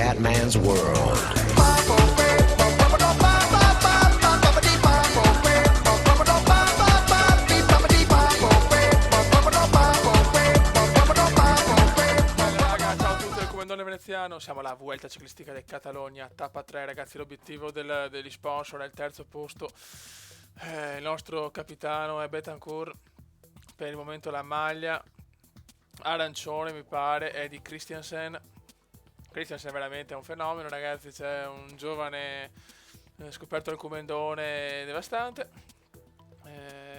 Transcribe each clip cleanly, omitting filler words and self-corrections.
Scatman's World. Veneziano, siamo alla Vuelta Ciclistica del Catalogna, tappa 3 ragazzi, l'obiettivo degli sponsor è il terzo posto, il nostro capitano è Betancourt, per il momento la maglia arancione mi pare è di Christiansen veramente è un fenomeno ragazzi, c'è un giovane scoperto il Comendone devastante,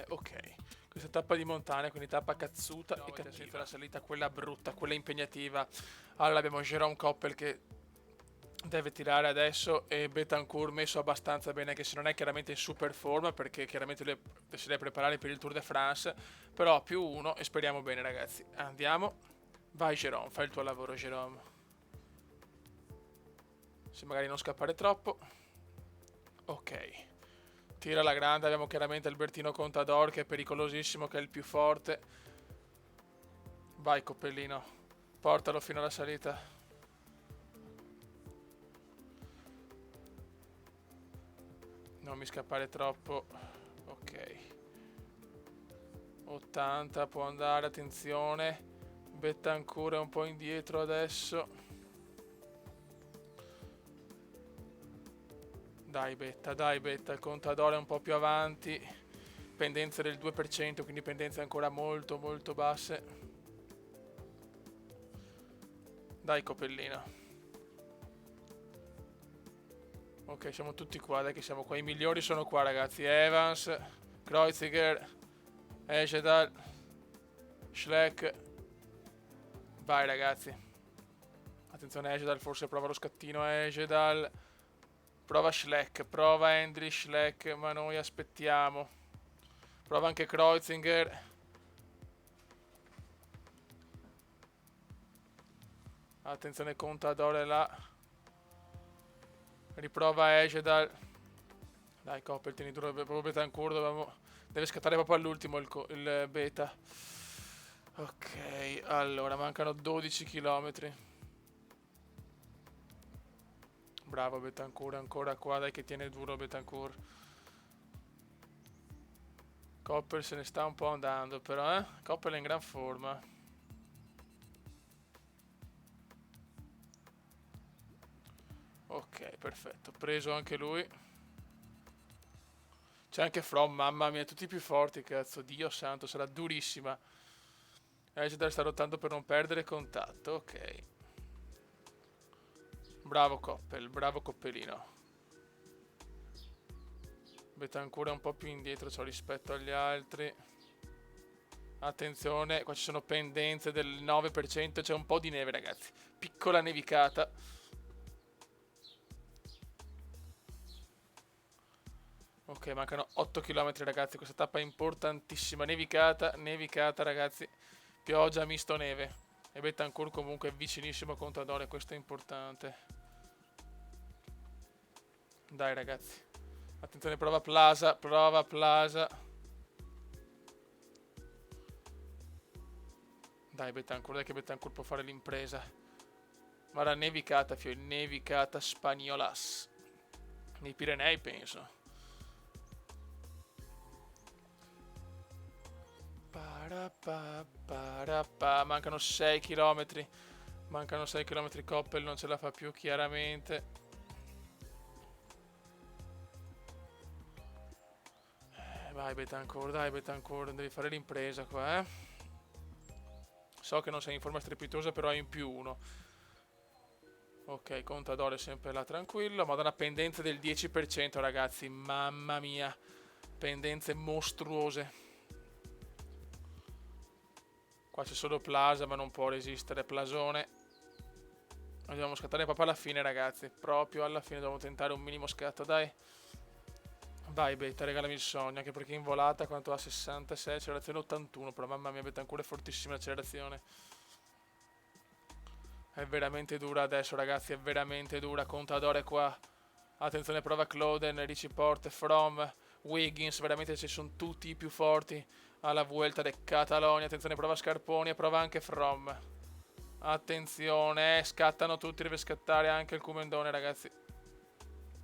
ok. Questa tappa di montagna, quindi tappa cazzuta e cattiva. La salita, quella brutta, quella impegnativa. Allora abbiamo Jérôme Koppel che deve tirare adesso e Betancourt messo abbastanza bene, che se non è chiaramente in super forma perché chiaramente lui si deve preparare per il Tour de France, però più uno e speriamo bene ragazzi. Andiamo. Vai Jérôme, fai il tuo lavoro Jérôme. Se magari non scappare troppo. Ok. Tira la grande, abbiamo chiaramente Albertino Contador che è pericolosissimo, che è il più forte. Vai Coppellino, portalo fino alla salita. Non mi scappare troppo. Ok. 80 può andare, attenzione. Betancourt è un po' indietro adesso. Dai Betta, il Contador è un po' più avanti, pendenze del 2%, quindi pendenze ancora molto molto basse. Dai Coppellino. Ok, siamo tutti qua, dai che siamo qua, i migliori sono qua ragazzi, Evans, Kreuziger, Ejedal, Schleck. Vai ragazzi. Attenzione Ejedal, forse prova lo scattino a Ejedal. Prova Schleck, prova Hendry Schleck, ma noi aspettiamo. Prova anche Kreuziger. Attenzione Contador è là. Riprova Ejedal. Dai Koppel, tieni duro, proprio Betancourt, deve scattare proprio all'ultimo il beta. Ok, allora mancano 12 km. Bravo Betancourt, ancora qua, dai che tiene duro Betancourt. Koppel se ne sta un po' andando però, Koppel è in gran forma. Ok, perfetto, preso anche lui. C'è anche From, mamma mia, tutti più forti, cazzo, Dio santo, sarà durissima. Ejdar sta lottando per non perdere contatto, ok. Bravo Koppel, bravo Coppelino. Betancourt è un po' più indietro rispetto agli altri. Attenzione, qua ci sono pendenze del 9%, c'è un po' di neve ragazzi. Piccola nevicata. Ok, mancano 8 km ragazzi, questa tappa è importantissima. Nevicata ragazzi. Pioggia misto neve. E Betancourt comunque è vicinissimo a Contador, questo è importante. Dai ragazzi. Attenzione, prova Plaza. Dai Betancourt, dai che Betancourt può fare l'impresa. Guarda, nevicata, nevicata spagnolas. Nei Pirenei penso. Mancano 6 km. Mancano 6 km, Koppel non ce la fa più chiaramente. Vai Betancourt, devi fare l'impresa qua, So che non sei in forma strepitosa, però hai in più uno. Ok, Contador è sempre là tranquillo. Madonna, pendenze del 10% ragazzi, mamma mia. Pendenze mostruose. Qua c'è solo Plaza, ma non può resistere Plasone. Dobbiamo scattare proprio alla fine ragazzi. Proprio alla fine dobbiamo tentare un minimo scatto, dai. Vai Beta, regalami il sogno, anche perché in volata quanto ha 66, accelerazione 81, però mamma mia Betancourt è fortissima l'accelerazione. È veramente dura adesso ragazzi, è veramente dura. Contador è qua. Attenzione, prova Cloden, Richie Porte, From, Wiggins, veramente ci sono tutti i più forti alla Vuelta del Catalogna. Attenzione, prova Scarponi e prova anche From. Attenzione, scattano tutti, deve scattare anche il Cumendone, ragazzi.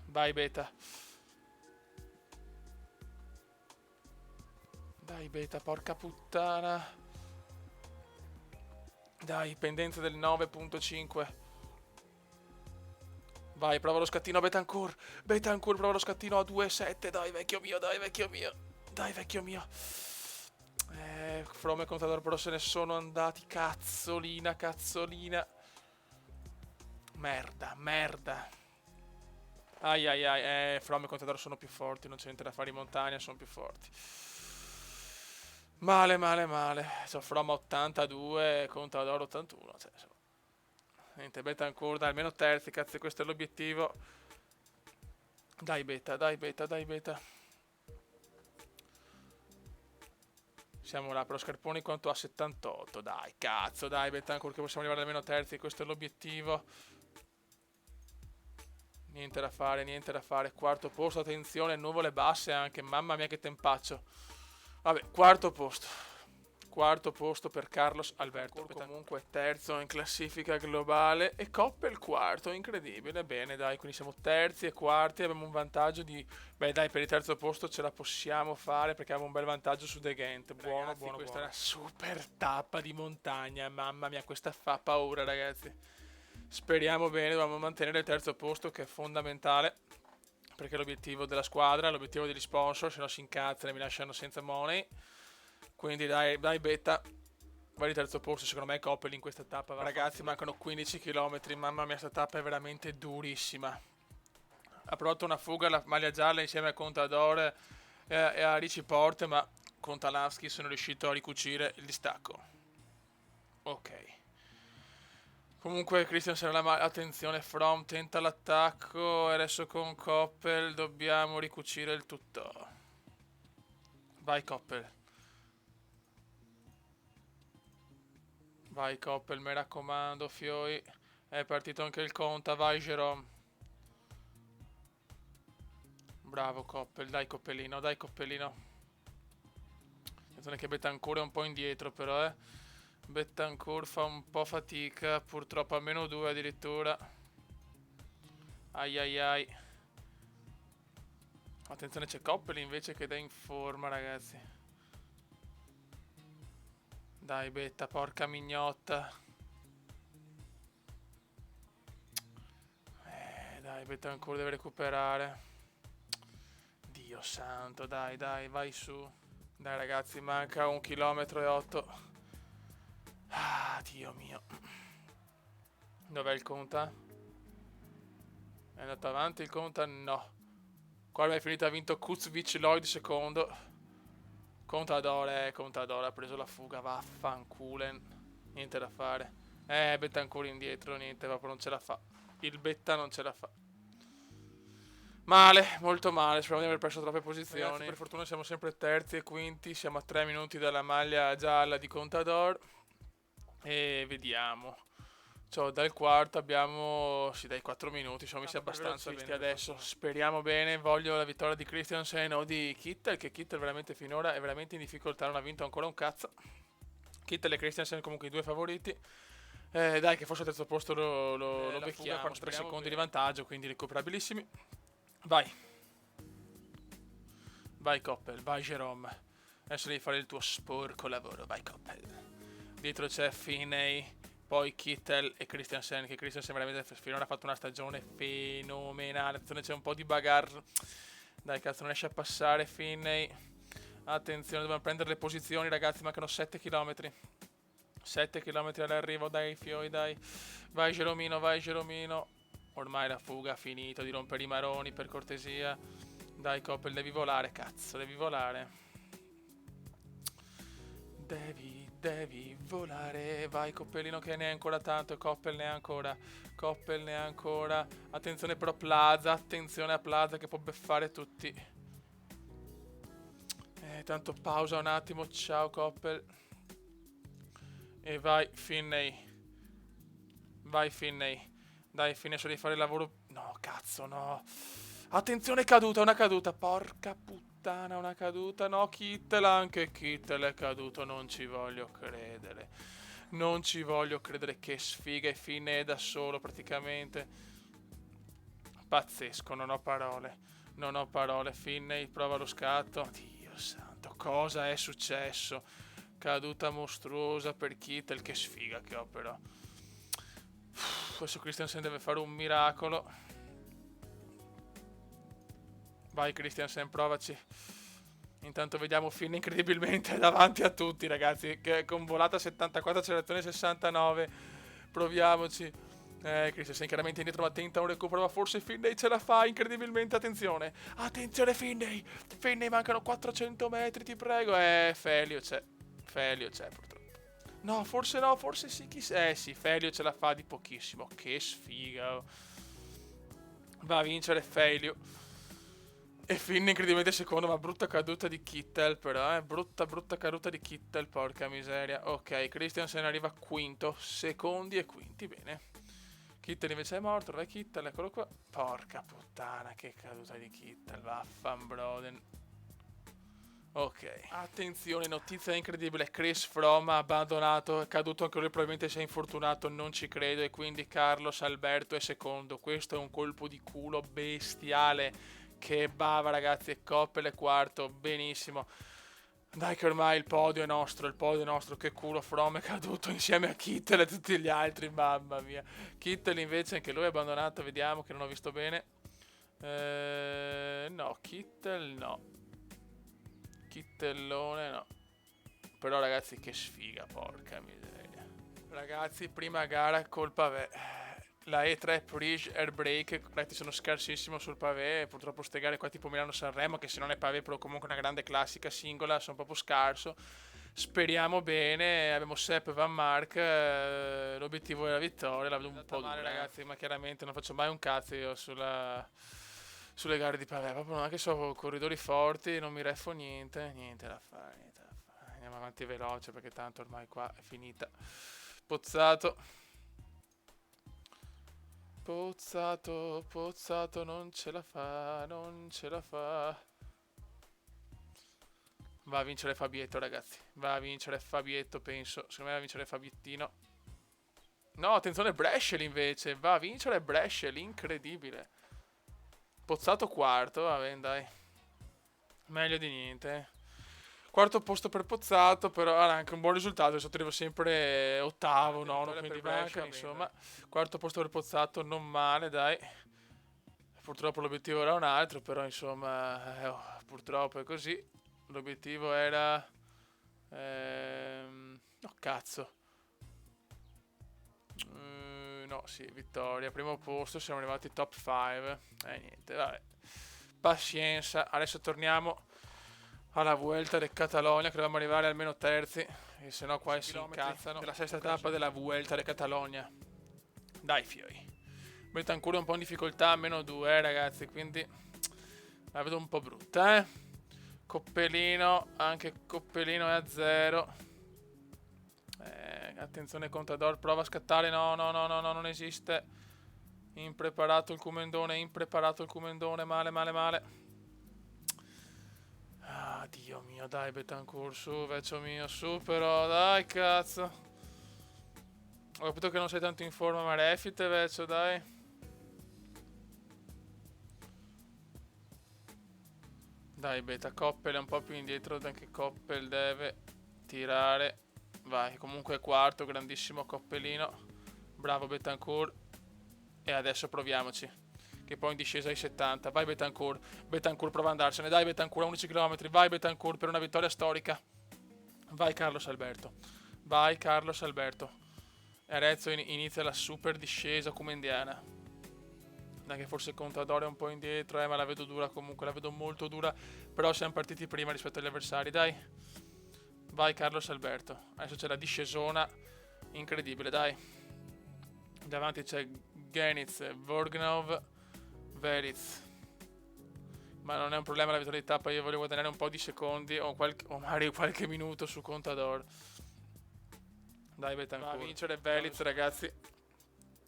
Vai, Beta. Dai, Beta, porca puttana. Dai, pendenza del 9.5. Vai, prova lo scattino a Betancourt. Betancourt, prova lo scattino a 2.7. Dai, vecchio mio, dai, vecchio mio. Dai, vecchio mio. From e Contador però se ne sono andati. Cazzolina, cazzolina. Merda, merda. Ai ai ai, From e Contador sono più forti, non c'è niente da fare in montagna, sono più forti. Male, male, male. Cioè, From 82, Contador 81. Cioè, niente, Betancourt, dai, almeno terzi, cazzo, questo è l'obiettivo. Dai, Beta, dai, Beta, dai, Beta. Siamo là, però Scarponi quanto ha? 78, dai, cazzo, dai, Betancourt, che possiamo arrivare almeno terzi, questo è l'obiettivo. Niente da fare, niente da fare. Quarto posto, attenzione, nuvole basse anche, mamma mia che tempaccio. Vabbè, quarto posto. Quarto posto per Carlos Alberto. Comunque terzo in classifica globale e Coppel quarto, incredibile. Bene, dai, quindi siamo terzi e quarti, abbiamo un vantaggio di... Beh, dai, per il terzo posto ce la possiamo fare perché abbiamo un bel vantaggio su De Ghent. Buono, ragazzi, buono, questa buono. È una super tappa di montagna, mamma mia, questa fa paura, ragazzi. Speriamo bene, dobbiamo mantenere il terzo posto che è fondamentale perché è l'obiettivo della squadra, l'obiettivo degli sponsor, se no si incazzano e mi lasciano senza money. Quindi dai, dai Beta, vai di terzo posto, secondo me Coppel in questa tappa. Ragazzi, mancano 15 km, mamma mia, questa tappa è veramente durissima. Ha provato una fuga alla maglia gialla insieme a Contador e a Ricci Porte, ma con Talavski sono riuscito a ricucire il distacco. Ok. Comunque Christiansen attenzione, From tenta l'attacco e adesso con Coppel dobbiamo ricucire il tutto. Vai Coppel. Vai Coppel, mi raccomando, Fioi. È partito anche il Conta, vai Jerome. Bravo Coppel, dai Coppelino, dai Coppelino. Attenzione che Betancourt è un po' indietro però, Betancourt fa un po' fatica, purtroppo a meno 2 addirittura. Ai ai ai. Attenzione, c'è Coppel invece che dà in forma, ragazzi. Dai Betta, porca mignotta. Dai, Betancourt deve recuperare. Dio santo, dai, dai, vai su. Dai ragazzi, manca 1,8 km. Ah, Dio mio. Dov'è il Conta? È andato avanti il Conta? No. Qua è finita, ha vinto Kuzvic, Lloyd secondo. Contador ha preso la fuga, vaffanculen. Niente da fare. Betancourt indietro, niente, proprio non ce la fa. Il Betta non ce la fa. Male, molto male, speriamo di aver perso troppe posizioni. Ragazzi, per fortuna siamo sempre terzi e quinti, siamo a 3 minuti dalla maglia gialla di Contador. E vediamo. Cioè, dal quarto abbiamo... Sì, dai 4 minuti, siamo messi abbastanza bene adesso. Speriamo bene, voglio la vittoria di Christiansen o di Kittel, che Kittel veramente finora è veramente in difficoltà, non ha vinto ancora un cazzo. Kittel e Christiansen comunque i due favoriti. Dai, che forse al terzo posto lo becchiamo, 43 secondi di vantaggio, quindi recuperabilissimi. Vai. Vai Coppel, vai Jerome. Adesso devi fare il tuo sporco lavoro, vai Coppel. Dietro c'è Finney, poi Kittel e Christiansen, che Christiansen veramente finora ha fatto una stagione fenomenale. Attenzione, c'è un po' di bagarre. Dai cazzo, non riesce a passare Finney. Attenzione, dobbiamo prendere le posizioni ragazzi, mancano 7 km. 7 km all'arrivo, dai Fioi, dai. Vai Geromino, vai Geromino. Ormai la fuga ha finito di rompere i maroni, per cortesia. Dai Coppel, devi volare, cazzo, devi volare. Devi volare. Vai Coppelino che ne è ancora tanto. Coppel ne ha ancora. Coppel ne ha ancora. Attenzione però Plaza, attenzione a Plaza che può beffare tutti. Tanto pausa un attimo, ciao Coppel. E vai Finney. Vai Finney. Dai Finney, so di fare il lavoro. No, cazzo, no. Attenzione, caduta, una caduta. Porca puttana, una caduta. No, Kittel, anche Kittel è caduto. Non ci voglio credere. Non ci voglio credere, che sfiga, e Finn è da solo praticamente. Pazzesco, non ho parole. Non ho parole. Finney prova lo scatto. Dio santo, cosa è successo? Caduta mostruosa per Kittel, che sfiga che ho però. Adesso Christensen deve fare un miracolo. Vai Christensen, provaci. Intanto vediamo Finn incredibilmente davanti a tutti, ragazzi, che con volata 74, accelerazione 69. Proviamoci. Christensen chiaramente indietro, ma tenta un recupero, ma forse Finney ce la fa incredibilmente. Attenzione, attenzione Finney. Finney, mancano 400 metri, ti prego. Felio c'è. Felio c'è purtroppo. No, forse no, forse sì, sì, Felio ce la fa di pochissimo. Che sfiga, oh. Va a vincere Felio. E Finn incredibilmente secondo, ma brutta caduta di Kittel però, brutta caduta di Kittel, porca miseria. Ok, Christensen arriva quinto, secondi e quinti, bene. Kittel invece è morto, vai Kittel, eccolo qua. Porca puttana, che caduta di Kittel, vaffanbroden. Ok, attenzione, notizia incredibile, Chris Froome ha abbandonato, è caduto anche lui, probabilmente si è infortunato, non ci credo, e quindi Carlos Alberto è secondo. Questo è un colpo di culo bestiale. Che bava, ragazzi, e Coppel è quarto, benissimo. Dai che ormai il podio è nostro, che culo, Froome è caduto insieme a Kittel e tutti gli altri, mamma mia. Kittel invece anche lui è abbandonato, vediamo che non ho visto bene. No, Kittel no. Kittellone no. Però ragazzi che sfiga, porca miseria. Ragazzi, prima gara col pavé. La E3 Parige Air Brake, ragazzi, sono scarsissimo sul pavé, purtroppo ste gare qua tipo Milano-Sanremo, che se non è pavé però comunque una grande classica singola, sono proprio scarso. Speriamo bene, abbiamo Sepp e Van Mark, l'obiettivo è la vittoria, la vedo un po' male ragazzi, ma chiaramente non faccio mai un cazzo io sulle gare di pavé, proprio non è che so corridori forti, non mi reffo niente da fare, andiamo avanti veloce perché tanto ormai qua è finita. Pozzato, non ce la fa. Va a vincere Fabietto, ragazzi. Va a vincere Fabietto, penso. Secondo me va a vincere Fabiettino. No, attenzione, Brescia invece. Va a vincere Brescia, incredibile. Pozzato quarto, va bene, dai. Meglio di niente. Quarto posto per Pozzato, però era anche un buon risultato. Adesso arrivo sempre ottavo, nono, quindi manca, insomma. Quarto posto per Pozzato, non male, dai. Purtroppo l'obiettivo era un altro, però insomma, purtroppo è così. L'obiettivo era... no, cazzo. No, sì, vittoria. Primo posto, siamo arrivati top 5. Niente, vabbè. Pazienza. Adesso torniamo alla Vuelta del Catalogna, che dobbiamo arrivare almeno terzi, e se no qua si incazzano. È la sesta tappa della Vuelta del Catalogna. Dai fioi. Betancur è un po' in difficoltà, meno 2 ragazzi, quindi la vedo un po' brutta, Coppelino, anche Coppelino è a 0. Attenzione Contador, prova a scattare, no, non esiste. Impreparato il Cumendone, male. Ah, Dio mio, dai Betancur, su, vecchio mio, su però, dai cazzo. Ho capito che non sei tanto in forma, ma refite, vecchio, dai. Dai Beta, Coppel è un po' più indietro, anche Coppel deve tirare. Vai, comunque è quarto, grandissimo Coppelino. Bravo Betancur. E adesso proviamoci, che poi in discesa ai 70. Vai Betancur prova ad andarsene. Dai Betancur a 11 km. Vai Betancur per una vittoria storica. Vai Carlos Alberto. E Arezzo inizia la super discesa comendiana. Anche forse Contador è un po' indietro, ma la vedo dura comunque, la vedo molto dura. Però siamo partiti prima rispetto agli avversari, dai. Vai Carlos Alberto. Adesso c'è la discesona incredibile, dai. Davanti c'è Genitz, Vorgnov, Veriz. Ma non è un problema la vittoria di tappa, io voglio guadagnare un po' di secondi o magari qualche minuto su Contador. Dai Betancourt. Va a vincere Veriz, ragazzi.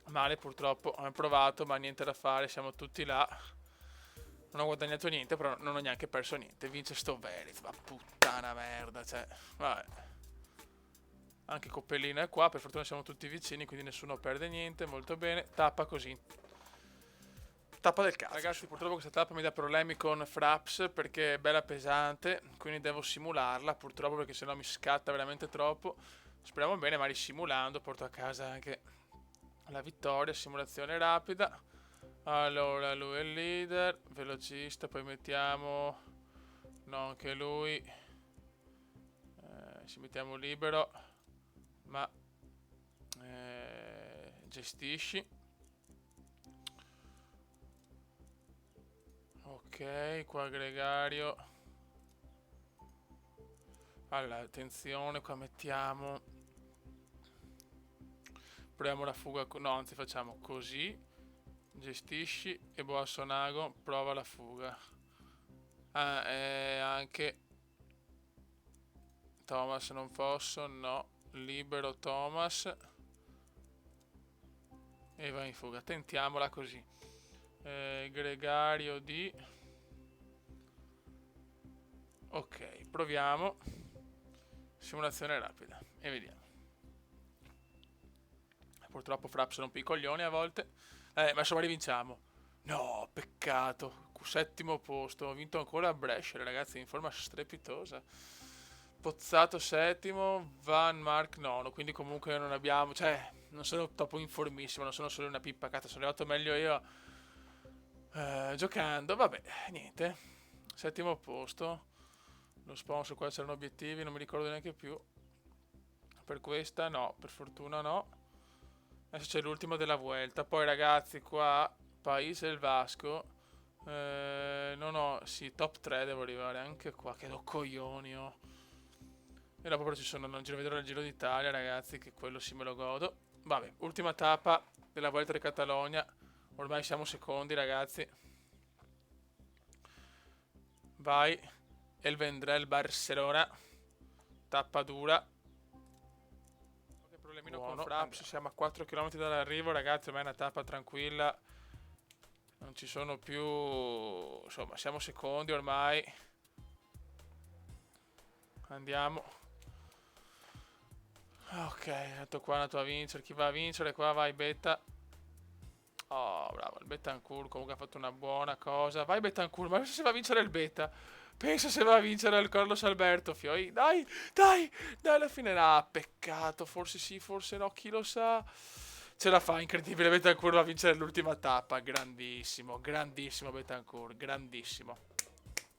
Male purtroppo, ho provato ma niente da fare, siamo tutti là. Non ho guadagnato niente, però non ho neanche perso niente. Vince sto Veriz, ma puttana merda, cioè, vabbè. Anche Coppellino è qua, per fortuna siamo tutti vicini, quindi nessuno perde niente, molto bene. Tappa così. Tappa del cazzo. Ragazzi, purtroppo questa tappa mi dà problemi con Fraps perché è bella pesante, quindi devo simularla, purtroppo, perché sennò mi scatta veramente troppo. Speriamo bene, ma risimulando porto a casa anche la vittoria. Simulazione rapida. Allora, lui è il leader, velocista, poi mettiamo... no, anche lui. Ci mettiamo libero, ma gestisci. Ok, qua gregario. Allora, attenzione, qua mettiamo... proviamo la fuga, no, anzi facciamo così. Gestisci e Boassonago prova la fuga. Anche Thomas non posso, no. Libero Thomas. E va in fuga. Tentiamola così. Gregario di... ok, proviamo. Simulazione rapida. E vediamo. Purtroppo Fraps rompe i coglioni a volte. Ma insomma rivinciamo. No, peccato. Settimo posto. Ho vinto ancora a Brescia, ragazzi, in forma strepitosa. Pozzato settimo, Van Mark nono. Quindi comunque non abbiamo... cioè, non sono troppo informissimo, non sono solo una pippa cata. Sono arrivato meglio io giocando. Vabbè, niente. Settimo posto. Lo sponsor, qua c'erano obiettivi, non mi ricordo neanche più. Per questa no, per fortuna no. Adesso c'è l'ultimo della Vuelta. Poi ragazzi qua, Paese il Vasco. No, sì, top 3 devo arrivare anche qua. Che do coglioni, oh. E dopo però ci sono, non giro vedrò il Giro d'Italia, ragazzi, che quello sì me lo godo. Vabbè, ultima tappa della Vuelta di Catalogna. Ormai siamo secondi, ragazzi. Vai. El Vendrell Barcelona. Tappa dura. Qualche problemino con Fraps. Siamo a 4 km dall'arrivo, ragazzi. Ormai è una tappa tranquilla. Non ci sono più... insomma, siamo secondi ormai. Andiamo. Ok, tanto qua è andato a vincere. Chi va a vincere? Qua vai Betta. Oh, bravo, il Betancourt comunque ha fatto una buona cosa. Vai Betancourt, ma pensa se va a vincere il Betta. Pensa se va a vincere il Carlos Alberto, Fioi. Dai, dai, dai, alla fine no, peccato. Forse sì, forse no, chi lo sa. Ce la fa, incredibile. Betancourt va a vincere l'ultima tappa. Grandissimo, grandissimo Betancourt, grandissimo.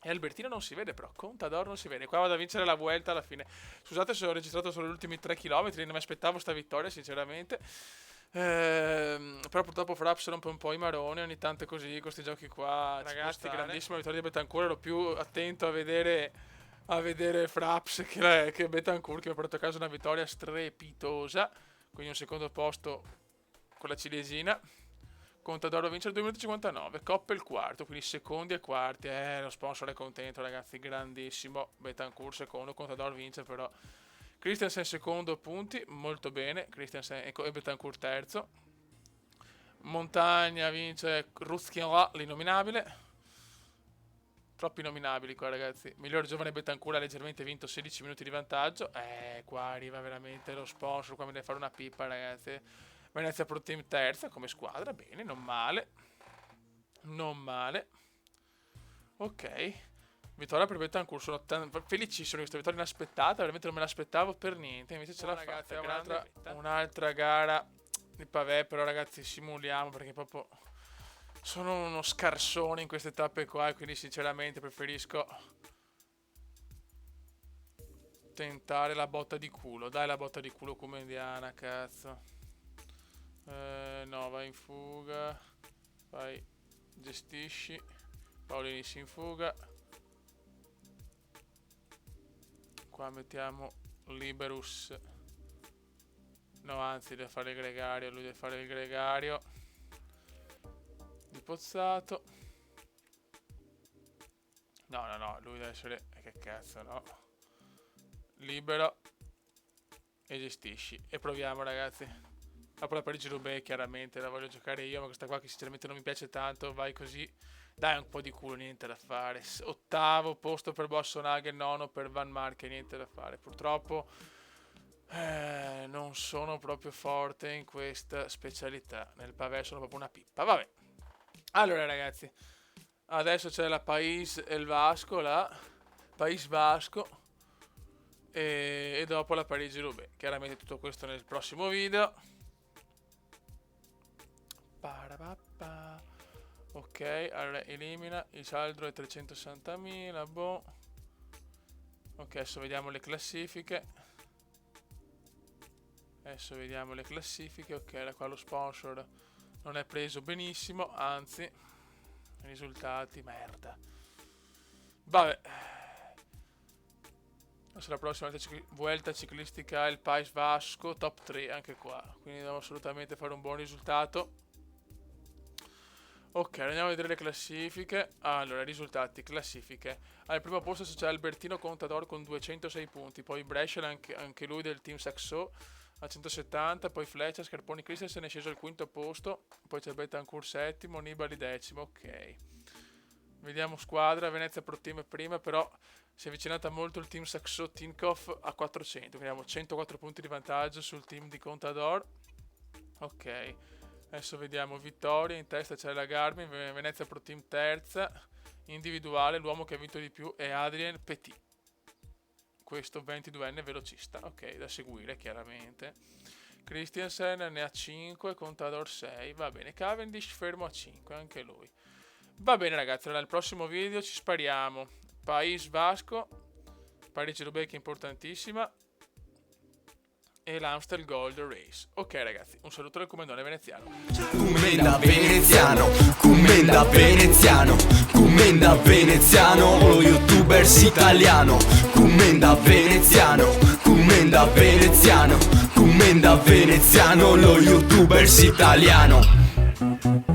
E Albertino non si vede però, Contador non si vede. Qua vado a vincere la Vuelta alla fine. Scusate se ho registrato solo gli ultimi 3 km, non mi aspettavo sta vittoria sinceramente. Però purtroppo Fraps rompe un po' i maroni ogni tanto così, questi giochi qua. Ragazzi, grandissima vittoria di Betancourt, ero più attento a vedere Fraps che Betancourt, che mi ha portato a casa una vittoria strepitosa. Quindi un secondo posto con la cilesina. Contador vince il 2 minuti 59, Coppa il quarto, quindi secondi e quarti. Lo sponsor è contento, ragazzi, grandissimo. Betancourt secondo, Contador vince però. Christensen secondo, punti, molto bene. Christensen e Betancourt terzo. Montagna vince Ruzkiela, l'innominabile. Troppi nominabili qua, ragazzi. Miglior giovane Betancourt ha leggermente vinto, 16 minuti di vantaggio. Qua arriva veramente lo sponsor, qua mi deve fare una pippa, ragazzi. Venezia Pro Team terza come squadra, bene, non male. Non male. Ok. Vittoria per Betancourt, sono felicissimo di questa vittoria inaspettata, veramente non me l'aspettavo per niente, invece ce l'ha fatta. Un'altra gara di pavé, però ragazzi simuliamo perché proprio sono uno scarsone in queste tappe qua e quindi sinceramente preferisco tentare la botta di culo. Dai la botta di culo come indiana, cazzo. No, vai in fuga. Vai, gestisci. Paulinis in fuga. Qua mettiamo Liberus. No, anzi deve fare il gregario. Lui deve fare il gregario di Pozzato. No, lui deve essere... che cazzo, no. Libero. E gestisci. E proviamo, ragazzi. Dopo la Parigi-Roubaix chiaramente la voglio giocare io, ma questa qua che sinceramente non mi piace tanto. Vai così. Dai un po' di culo, niente da fare. Ottavo posto per Boassonago, nono per Van Mark, niente da fare. Purtroppo Non sono proprio forte in questa specialità. Nel pavé sono proprio una pippa. Vabbè. Allora ragazzi, adesso c'è la País El Vasco là. País Vasco. E dopo la Parigi-Roubaix. Chiaramente tutto questo nel prossimo video. Parapappa. Ok, allora elimina. Il saldo è 360.000. Boh. Ok, adesso vediamo le classifiche. Ok, da qua lo sponsor non è preso benissimo, anzi, risultati merda. Vabbè. Adesso la prossima Vuelta ciclistica è il País Vasco, top 3 anche qua, quindi dobbiamo assolutamente fare un buon risultato. Ok, andiamo a vedere le classifiche. Allora, risultati, classifiche. Al primo posto c'è Albertino Contador con 206 punti, poi Brescia, anche lui del team Saxo a 170, poi Fleccia, Scarponi, Christensen è sceso al quinto posto, poi c'è Betancourt settimo, Nibali decimo, ok. Vediamo squadra, Venezia Pro Team è prima, però si è avvicinata molto il team Saxo Tinkoff a 400, quindi abbiamo 104 punti di vantaggio sul team di Contador. Ok, adesso vediamo vittorie, in testa c'è la Garmin, Venezia Pro Team terza, individuale, l'uomo che ha vinto di più è Adrien Petit. Questo 22enne velocista, ok, da seguire chiaramente. Christiansen ne ha 5, Contador 6, va bene. Cavendish fermo a 5, anche lui. Va bene ragazzi, allora al prossimo video ci spariamo País Vasco, Parigi-Roubaix che è importantissima, e l'Amstel Gold Race. Ok ragazzi, un saluto dal Commendone Veneziano. Commenda veneziano, commenda veneziano, commenda veneziano, lo youtubers italiano. Commenda veneziano, commenda veneziano, commenda veneziano, lo youtubers italiano.